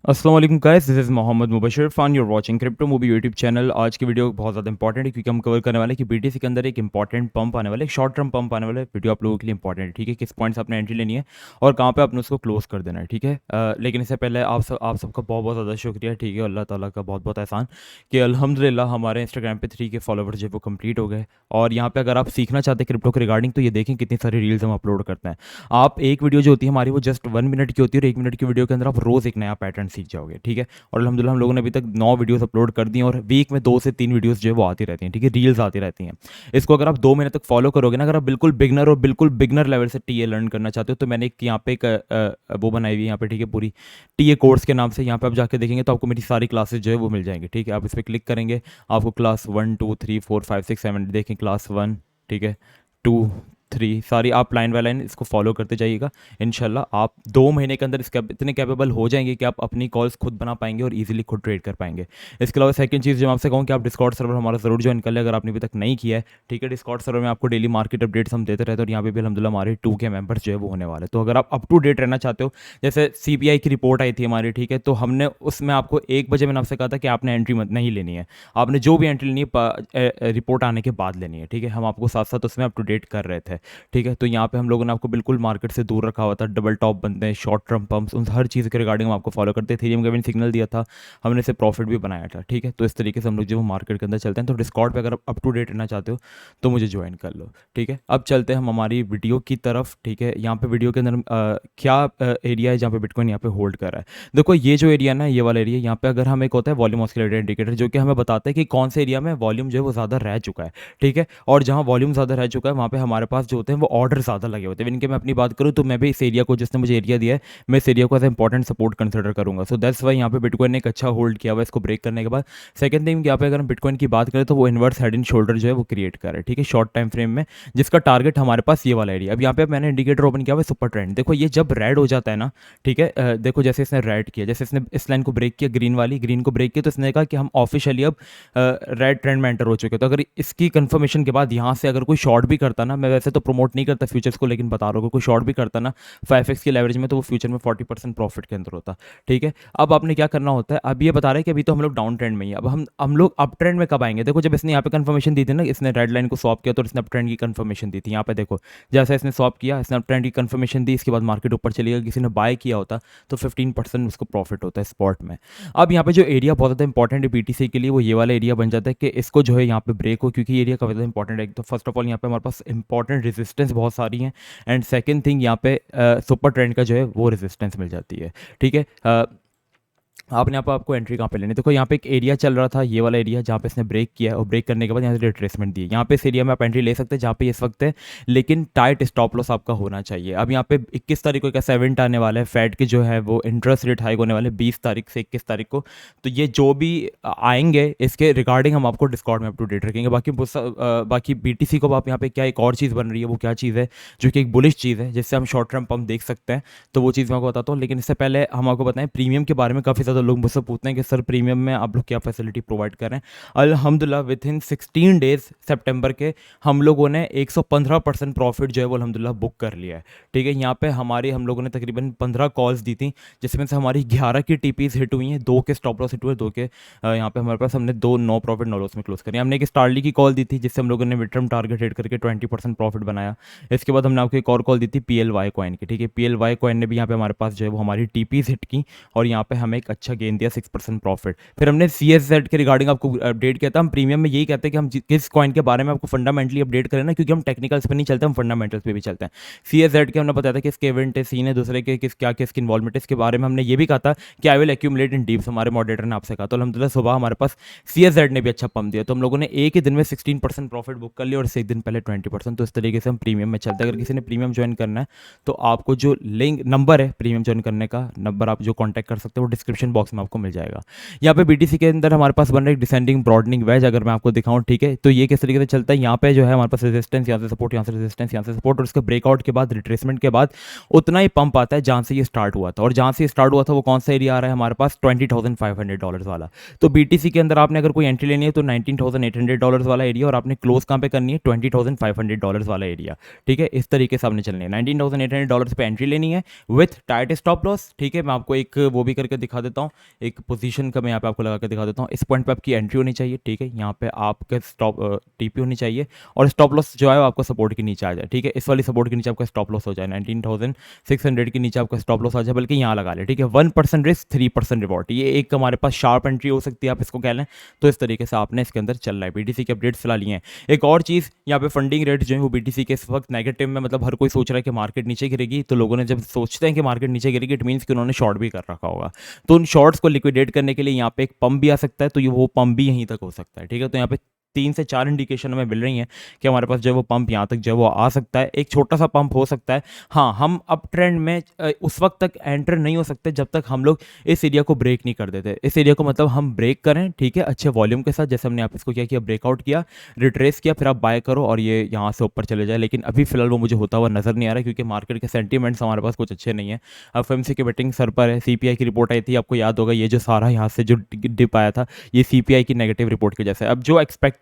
अस्सलाम वालेकुम guys, this is Mohammad Mubashir Faan, you are watching crypto movie YouTube channel. आज की वीडियो बहुत ज़्यादा इंपॉर्टेंट है क्योंकि हम कवर करने वाले हैं कि बीटीसी के अंदर एक इंपॉर्टेंट पंप आने वाला है, एक शॉर्ट टर्म पंप आने वाला है। वीडियो आप लोगों के लिए इंपॉर्टेंट है, ठीक है। किस पॉइंट से आपने एंट्री लेनी है और कहाँ पे आपने उसको क्लोज कर देना है, ठीक है। लेकिन इससे पहले आप सबका बहुत बहुत ज़्यादा शुक्रिया, ठीक है। अल्लाह ताला का बहुत बहुत एहसान कि अल्हम्दुलिल्लाह हमारे इंस्टाग्राम पे 3 के फॉलोवर्स जो है वो कंप्लीट हो गए। और यहाँ पे अगर आप सीखना चाहते हैं क्रिप्टो के रिगार्डिंग तो ये देखें कितनी सारी रील्स हम अपलोड करते हैं। आप एक वीडियो जो होती है हमारी वो जस्ट 1 मिनट की होती है और 1 मिनट की वीडियो के अंदर आप रोज़ एक नया पैटर्न सीख जाओगे, ठीक है। और अल्हम्दुलिल्लाह हम लोगों ने अभी तक 9 वीडियोस अपलोड कर दी हैं और वीक में 2 से 3 वीडियोस जो है वो आती रहती हैं, ठीक है, रील्स आती रहती हैं। इसको अगर आप 2 महीने तक फॉलो करोगे ना, अगर आप बिल्कुल बिगनर और बिल्कुल बिगनर लेवल से टीए लर्न करना चाहते हो तो मैंने एक यहाँ पे एक वो बनाई हुई है यहाँ पे, ठीक है, पूरी टीए कोर्स के नाम से। यहाँ पे आप जाके देखेंगे तो आपको मेरी सारी क्लासेज जो है वो मिल जाएंगी, ठीक है। आप इस पर क्लिक करेंगे, आपको क्लास 1 2 3 4 5 6 7 देखें, क्लास 1, ठीक है, 2 3 सारी आप लाइन बाय लाइन इसको फॉलो करते जाइएगा। इंशाल्लाह आप 2 महीने के अंदर इसके इतने कैपेबल हो जाएंगे कि आप अपनी कॉल्स खुद बना पाएंगे और इजीली खुद ट्रेड कर पाएंगे। इसके अलावा सेकंड चीज़ जो मैं आपसे कहूँ कि आप डिस्कॉर्ड सर्वर हमारा ज़रूर ज्वाइन कर ले अगर आपने अभी तक नहीं किया है, ठीक है। डिस्कॉर्ड सर्वर में आपको डेली मार्केट अपडेट्स हम देते रहते हैं और यहाँ पे भी अलहमदिल्ला हमारे 2 के मेंबर्स जो है वो होने वाले। तो अगर आप अप टू डेट रहना चाहते हो, जैसे सीपीआई की रिपोर्ट आई थी हमारी, ठीक है, तो हमने उसमें आपको 1 बजे मैंने आपसे कहा था कि आपने एंट्री मत नहीं लेनी है। आपने जो भी एंट्री लेनी है रिपोर्ट आने के बाद लेनी है, ठीक है। हम आपको साथ साथ उसमें अप टू डेट कर रहे थे, ठीक है। तो यहाँ पे हम लोगों ने आपको बिल्कुल मार्केट से दूर रखा हुआ था। डबल टॉप बनते हैं, शॉर्ट टर्म पंप्स, उन हर चीज़ के रिगार्डिंग हम आपको फॉलो करते थे। इथेरियम का भी सिग्नल दिया था हमने, से प्रॉफिट भी बनाया था, ठीक है। तो इस तरीके से हम लोग जो मार्केट के अंदर चलते हैं। तो डिस्कॉर्ड पे अगर आप अप टू डेट रहना चाहते हो तो मुझे ज्वाइन कर लो, ठीक है। अब चलते हैं हम हमारी वीडियो की तरफ, ठीक है। यहाँ पे वीडियो के अंदर क्या एरिया है जहाँ पे बिटकॉइन यहाँ पे होल्ड कर रहा है। देखो ये जो एरिया ना, ये वाला एरिया, यहाँ पे अगर हम एक होता है वॉल्यूम ऑस्किलेटर इंडिकेटर जो कि हमें बताता है कि कौन से एरिया में वॉल्यूम जो है वो ज़्यादा रह चुका है, ठीक है। और जहाँ वॉल्यूम ज़्यादा रह चुका है वहाँ पे हमारे पास जो होते हैं वो ऑर्डर ज़्यादा लगे होते हैं। इनके मैं अपनी बात करूँ तो मैं भी इस एरिया को, जिसने मुझे एरिया दिया है, मैं इस एरिया को एज इंपॉर्टेंट सपोर्ट कंसिडर करूँगा। सो दैट्स वाई यहाँ पे बिटकॉइन ने एक अच्छा होल्ड किया हुआ है इसको ब्रेक करने के बाद। सेकंड थिंग यहाँ पे अगर हम बिटकॉइन की बात करें तो वो इन्वर्स हेड एंड शोल्डर जो है वो क्रिएट कर रहा है, ठीक है, शॉर्ट टाइम फ्रेम में, जिसका टारगेट हमारे पास ये वाला एरिया। अब यहाँ पे मैंने इंडिकेटर ओपन किया हुआ है सुपर ट्रेंड। देखो ये जब रेड हो जाता है ना, ठीक है, देखो जैसे इसने रेड किया, जैसे इसने इस लाइन को ब्रेक किया, ग्रीन को ब्रेक किया, तो इसने कहा कि हम ऑफिशियली अब रेड ट्रेंड में एंटर हो चुके हैं। तो अगर इसकी कंफर्मेशन के बाद यहाँ से अगर कोई शॉर्ट भी करता ना, मैं वैसे तो प्रमोट नहीं करता फ्यूचर्स को, लेकिन बता रहा हूँ कोई शॉर्ट भी करता ना 5x की लेवरेज में, तो वो फ्यूचर में 40% प्रॉफिट के अंदर होता, ठीक है। अब आपने क्या करना होता है, अब ये बता रहा है कि अभी तो हम लोग डाउन ट्रेंड में ही, अब हम लोग अप ट्रेंड में कब आएंगे। देखो जब इसने यहाँ पे कंफर्मेशन दी थी ना, इसने रेड लाइन को स्वैप किया तो इसने अप ट्रेंड की कंफर्मेशन दी थी। यहाँ पे देखो जैसे इसने स्वैप किया, इसने अप ट्रेंड की कंफर्मेशन दी, इसके बाद मार्केट ऊपर चली गई, किसी ने बाय किया होता तो 15% उसको प्रॉफिट होता है स्पॉट में। अब यहाँ पे जो एरिया बहुत ज़्यादा इंपॉर्टेंट है बीटीसी के लिए वो ये वाला एरिया बन जाता है कि इसको जो है यहाँ पे ब्रेक हो, क्योंकि एरिया काफ़ी ज़्यादा इंपॉर्टेंट है। तो फर्स्ट ऑफ ऑल यहाँ पे हमारे पास इंपॉर्टेंट रेजिस्टेंस बहुत सारी हैं, एंड सेकंड थिंग यहाँ पे सुपर ट्रेंड का जो है वो रेजिस्टेंस मिल जाती है, ठीक है। आपने यहाँ पर आपको एंट्री कहाँ पे लेनी है। देखो यहाँ पे एक एरिया चल रहा था, ये वाला एरिया, जहाँ पे इसने ब्रेक किया है और ब्रेक करने के बाद यहाँ से रिट्रेसमेंट दी है। यहाँ पे इस एरिया में आप एंट्री ले सकते हैं जहाँ पे इस वक्त है, लेकिन टाइट स्टॉप लॉस आपका होना चाहिए। अब यहाँ पे 21 तारीख को क्या इवेंट आने वाला है, फेड के जो है वो इंटरेस्ट रेट हाइक होने वाले 20 तारीख से 21 तारीख को। तो ये जो भी आएंगे इसके रिगार्डिंग हम आपको डिस्कॉर्ड में अप टू डेट रखेंगे। बाकी बीटीसी को आप यहाँ पे क्या एक और चीज़ बन रही है, वो क्या चीज़ है जो कि एक बुलिश चीज़ है जिससे हम शॉर्ट टर्म पंप देख सकते हैं, तो वो चीज़ मैं आपको बताता हूँ। लेकिन इससे पहले हम आपको बताएं प्रीमियम के बारे में। काफ़ी ज़्यादा लोग मुझसे पूछते हैं कि सर प्रीमियम में आप लोग क्या फैसिलिटी प्रोवाइड कर रहे हैं। अल्हम्दुलिल्लाह विद इन 16 डेज सितंबर के हम लोगों ने 115% प्रॉफिट जो है वो अल्हम्दुलिल्लाह बुक कर लिया है, ठीक है। यहाँ पे हम लोगों ने तकरीबन 15 कॉल्स दी थी, जिसमें से हमारी 11 की टीपीज हिट हुई हैं, 2 के स्टॉप लॉस हिट हुए, 2 के यहाँ पे हमारे पास हमने 2 नो प्रॉफिट नो लॉस में क्लोज करी। हमने एक स्टारली की कॉल दी थी जिससे हम लोगों ने मिड टर्म टारगेट हिट करके 20% प्रॉफिट बनाया। इसके बाद हमने आपको एक और कॉल दी थी PLY कॉइन की, ठीक है। PLY कॉइन ने भी यहाँ पे हमारे पास जो है वो हमारी टीपीज हिट की और यहाँ पे हमें एक अच्छा गेन दिया 6% प्रॉफिट। फिर हमने CSZ के रिगार्डिंग आपको अपडेट किया था। हम प्रीमियम में यही कहते हैं कि हम किस कॉइन के बारे में आपको फंडामेंटली अपडेट करें ना, क्योंकि हम टेक्निकल्स पे नहीं चलते, हम फंडामेंटल्स पे भी चलते हैं। CSZ के हमने बताया था कि इसके इवेंट है, सीन है, दूसरे के किसकी इन्वॉल्वमेंट है, इसके बारे में हमने ये भी कहा था कि I will accumulate in deeps, हमारे मॉडरेटर ने आपसे कहा। तो अल्हम्दुलिल्लाह सुबह हमारे पास CSZ ने भी अच्छा पंप दिया, तो हम लोगों ने एक ही दिन में 16% प्रॉफिट बुक कर लिया और इससे एक दिन पहले 20%। तो इस तरीके से हम प्रीमियम में चलते हैं। अगर किसी ने प्रीमियम ज्वाइन करना है तो आपको जो लिंक नंबर है प्रीमियम ज्वाइन करने का नंबर आप जो कॉन्टैक्ट कर सकते हो वो डिस्क्रिप्शन बॉक्स में आपको मिल जाएगा। यहाँ पे BTC के अंदर हमारे पास बन रहा है एक डिसेंडिंग ब्रॉडनिंग वेज, अगर मैं आपको दिखाऊं, ठीक है। तो ये किस तरीके से चलता है, यहाँ पे जो है हमारे पास रेजिस्टेंस, यहाँ से सपोर्ट, यहाँ से रेजिस्टेंस, यहाँ से सपोर्ट, और उसके ब्रेकआउट के बाद रिट्रेसमेंट के बाद उतना ही पंप आता है जहाँ से ये स्टार्ट हुआ था। और जहाँ से स्टार्ट हुआ था वो कौन सा एरिया आ रहा है हमारे पास, $20,500 वाला। तो BTC के अंदर आपने अगर कोई एंट्री लेनी है तो $19,800 वाला एरिया, और आपने क्लोज कहाँ पे करनी है, $20,500 वाला एरिया, ठीक है। इस तरीके से आपने चलनी है, $19,800 पे एंट्री लेनी है विथ टाइट स्टॉप लॉस, ठीक है। मैं आपको एक वो भी करके दिखा देता देता हूँ, एक पोजीशन का मैं यहाँ पे आपको लगा के दिखा देता हूँ। इस पॉइंट पे आपकी एंट्री होनी चाहिए, ठीक है। यहाँ पे आपके स्टॉप टीपी होनी चाहिए और स्टॉप लॉस जो है वो आपको सपोर्ट के नीचे आ जाए, ठीक है। इस वाली सपोर्ट के नीचे आपका स्टॉप लॉस हो जाए 19,600 के नीचे आपका स्टॉप लॉस आ जाए, बल्कि यहाँ लगा ले, ठीक है। 1% रिस्क 3% रिवॉर्ड, ये एक हमारे पास शार्प एंट्री हो सकती है, आप इसको कह लें। तो इस तरीके से आपने इसके अंदर चलना है। बीटीसी के अपडेट्स फिलहाल लिए हैं। एक और चीज़, यहाँ पे फंडिंग रेट जो है वो बीटीसी के इस वक्त नेगेटिव में, मतलब हर कोई सोच रहा है कि मार्केट नीचे गिरेगी, तो लोगों ने जब सोचते हैं कि मार्केट नीचे गिरेगी, इट मीन्स कि उन्होंने शॉर्ट भी कर रखा होगा। तो उन शॉर्ट्स को लिक्विडेट करने के लिए यहाँ पे एक पंप भी आ सकता है, तो ये वो पंप भी यहीं तक हो सकता है, ठीक है। तो यहाँ पे 3 से 4 इंडिकेशन हमें मिल रही हैं कि हमारे पास जो है वो पंप यहाँ तक जो है वो आ सकता है। एक छोटा सा पंप हो सकता है। हाँ, हम अप ट्रेंड में उस वक्त तक एंटर नहीं हो सकते जब तक हम लोग इस एरिया को ब्रेक नहीं कर देते। इस एरिया को मतलब हम ब्रेक करें, ठीक है, अच्छे वॉल्यूम के साथ, जैसे हमने आप इसको क्या किया, ब्रेकआउट किया, रिट्रेस किया, फिर आप बाय करो और ये यहाँ से ऊपर चले जाए। लेकिन अभी फिलहाल वो मुझे होता हुआ नजर नहीं आ रहा, क्योंकि मार्केट के सेंटीमेंट्स हमारे पास कुछ अच्छे नहीं है। एफएमसी की बेटिंग सर पर है। सीपीआई की रिपोर्ट आई थी, आपको याद होगा, ये जो सारा यहाँ से जो डिप आया था, ये सीपीआई की नेगेटिव रिपोर्ट की वजह से। अब जो एक्सपेक्टेड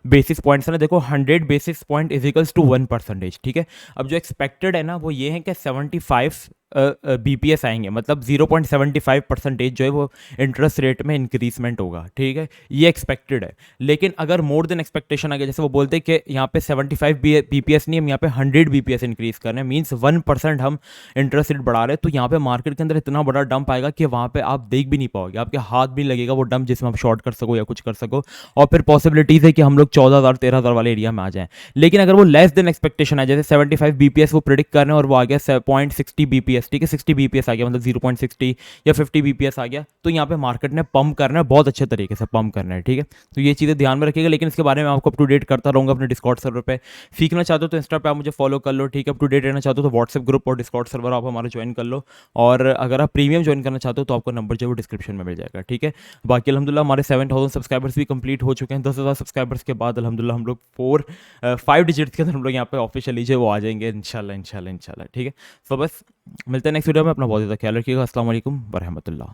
बेसिस पॉइंट्स है ना, देखो 100 basis point is equals to 1%, ठीक है। अब जो एक्सपेक्टेड है ना वो ये है कि 75 बीपीएस आएंगे, मतलब 0.75% जो है वो इंटरेस्ट रेट में इंक्रीजमेंट होगा, ठीक है। ये एक्सपेक्टेड है। लेकिन अगर मोर देन एक्सपेक्टेशन आ गया, जैसे वो बोलते हैं कि यहाँ पे 75 बीपीएस नहीं, हम यहाँ पे 100 बीपीएस इंक्रीज कर रहे हैं, मीन्स 1% हम इंटरेस्ट रेट बढ़ा रहे हैं, तो यहाँ पे मार्केट के अंदर इतना बड़ा डंप आएगा कि वहाँ पे आप देख भी नहीं पाओगे, आपके हाथ भी लगेगा वो डंप जिसमें आप शॉर्ट कर सको या कुछ कर सको। और फिर पॉसिबिलिटीज है कि हम लोग 14,000 13,000 वाले एरिया में आ जाएं। लेकिन अगर वो लेस देन एक्सपेक्टेशन है, जैसे 75 बीपीएस वो प्रिडिक्ट कर रहे हैं और वो आ गया 0.60 बीपीएस, ठीक है, 60 बीपीएस आ गया, मतलब 0.60 या 50 बीपीएस आ गया, तो यहाँ पे मार्केट ने पंप करना है, बहुत अच्छे तरीके से पंप करना है, ठीक है। तो ये चीज़ें ध्यान में रखिएगा। लेकिन इसके बारे में आपको अप टू डेट करता रहूँगा अपने डिस्कॉर्ड सर्वर पे। सीखना चाहते हो तो इंस्टा पे आप मुझे फॉलो कर लो, ठीक है। अप टू डेट रहना चाहते हो तो व्हाट्सएप ग्रुप और डिस्कॉर्ड सर्वर आप हमारा ज्वाइन कर लो। और अगर आप प्रीमियम ज्वाइन करना चाहते हो तो आपको नंबर जो है वो डिस्क्रिप्शन में मिल जाएगा, ठीक है। बाकी अल्हम्दुलिल्लाह हमारे 7,000 सब्सक्राइबर्स भी कंप्लीट हो चुके हैं। 10,000 सब्सक्राइबर्स के बाद अल्हम्दुलिल्लाह हम लोग 5 डिजिट्स के अंदर हम लोग यहाँ पे ऑफिशियली जो वो आ जाएंगे, इंशाल्लाह इंशाल्लाह इंशाल्लाह, ठीक है। तो बस मिलते हैं नेक्स्ट वीडियो में। अपना बहुत ज़्यादा ख्याल रखिएगा। अस्सलाम वालेकुम व रहमतुल्लाह।